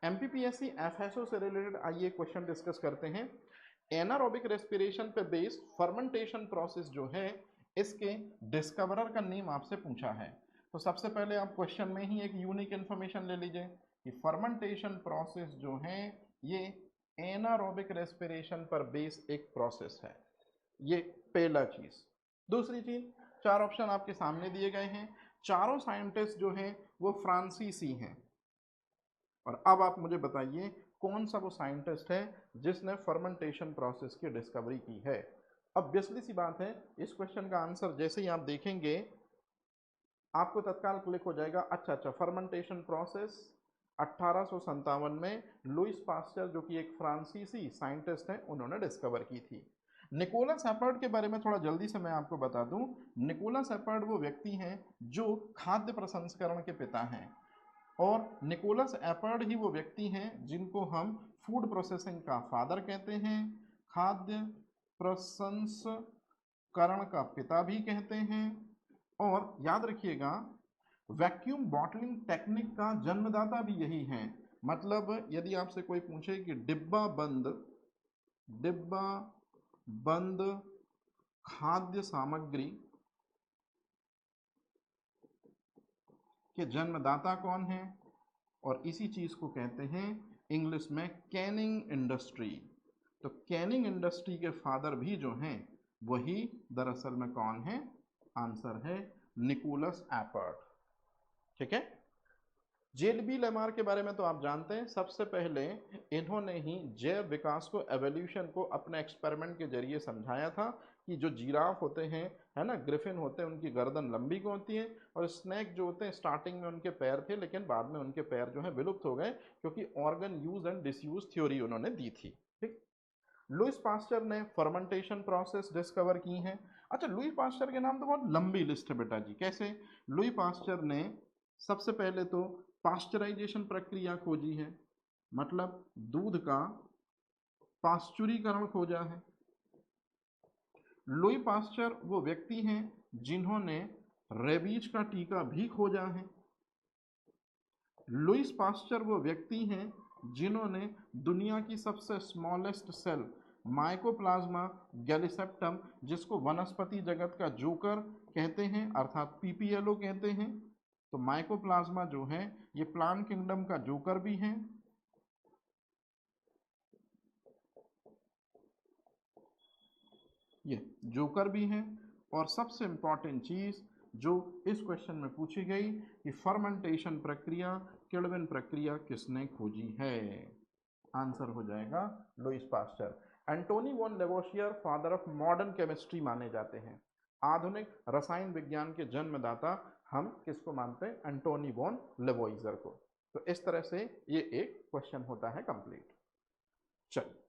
MPPSC FSO से related आइए question discuss करते हैं। एनारोबिक रेस्पिरेशन पे बेस्ड फर्मेंटेशन प्रोसेस जो है इसके डिस्कवरर का नेम आपसे पूछा है। तो सबसे पहले आप क्वेश्चन में ही एक यूनिक इंफॉर्मेशन ले लीजिए कि फर्मेंटेशन प्रोसेस जो है ये एनारोबिक रेस्पिरेशन पर बेस्ड एक प्रोसेस है। ये पहला चीज। दूसरी चीज, चार ऑप्शन आपके सामने दिए गए हैं, चारों साइंटिस्ट जो हैं वो फ्रांसीसी हैं। और अब आप मुझे बताइए कौन सा वो साइंटिस्ट है जिसने फर्मेंटेशन प्रोसेस की डिस्कवरी की है। ऑब्वियसली सी बात है, इस क्वेश्चन का आंसर जैसे ही आप देखेंगे आपको तत्काल क्लिक हो जाएगा, अच्छा फर्मेंटेशन प्रोसेस 1857 में लुइस पास्चर जो कि एक फ्रांसीसी साइंटिस्ट हैं उन्होंने डिस्कवर की थी। निकोलस एपर्ड के बारे में थोड़ा जल्दी से मैं आपको बता दूं। निकोलस एपर्ड वो व्यक्ति हैं जो खाद्य प्रसंस्करण के पिता हैं और निकोलस एपर्ड ही वो व्यक्ति हैं जिनको हम फूड प्रोसेसिंग का फादर कहते हैं, खाद्य प्रसंस्करण का पिता भी कहते हैं। और याद रखिएगा वैक्यूम बॉटलिंग टेक्निक का जन्मदाता भी यही है। मतलब यदि आपसे कोई पूछे कि डिब्बा बंद खाद्य सामग्री के जन्मदाता कौन है, और इसी चीज को कहते हैं इंग्लिश में कैनिंग इंडस्ट्री। तो कैनिंग इंडस्ट्री के फादर भी जो हैं वही दरअसल में कौन है, आंसर है निकोलस एपर्ड। ठीक है। जेड बी लेमार के बारे में तो आप जानते हैं, सबसे पहले इन्होंने ही जैव विकास को, एवोल्यूशन को अपने एक्सपेरिमेंट के जरिए समझाया था कि जो जिराफ होते हैं, है ना, ग्रिफिन होते हैं, उनकी गर्दन लंबी क्यों होती है, और स्नेक जो होते हैं स्टार्टिंग में उनके पैर थे लेकिन बाद में उनके पैर जो है विलुप्त हो गए क्योंकि organ use and disuse theory उन्होंने दी थी। ठीक। लुइस पास्चर ने फर्मेंटेशन प्रोसेस डिस्कवर की है। अच्छा, लुइस पास्चर के नाम तो बहुत लंबी लिस्ट है बेटा जी। कैसे? लुइस पास्चर ने सबसे पहले तो पास्चराइजेशन प्रक्रिया खोजी है, मतलब दूध का पास्चुरीकरण खोजा है। लुई पास्चर वो व्यक्ति हैं जिन्होंने रेबीज का टीका भी खोजा है। लुइस पास्चर वो व्यक्ति हैं जिन्होंने दुनिया की सबसे स्मॉलेस्ट सेल माइकोप्लाज्मा गैलिसेप्टम, जिसको वनस्पति जगत का जोकर कहते हैं अर्थात पीपीएलओ कहते हैं, तो माइकोप्लाज्मा जो है ये प्लांट किंगडम का जोकर भी है। ये जोकर भी है। और सबसे इंपॉर्टेंट चीज जो इस क्वेश्चन में पूछी गई कि फर्मेंटेशन प्रक्रिया, किण्वन प्रक्रिया किसने खोजी है, आंसर हो जाएगा Louis Pasteur. Antoine von Lavoisier father of modern chemistry माने जाते हैं। आधुनिक रसायन विज्ञान के जन्मदाता हम किसको मानते हैं, एंटोनी वॉन लेवोइजर को। तो इस तरह से ये एक क्वेश्चन होता है कंप्लीट। चलिए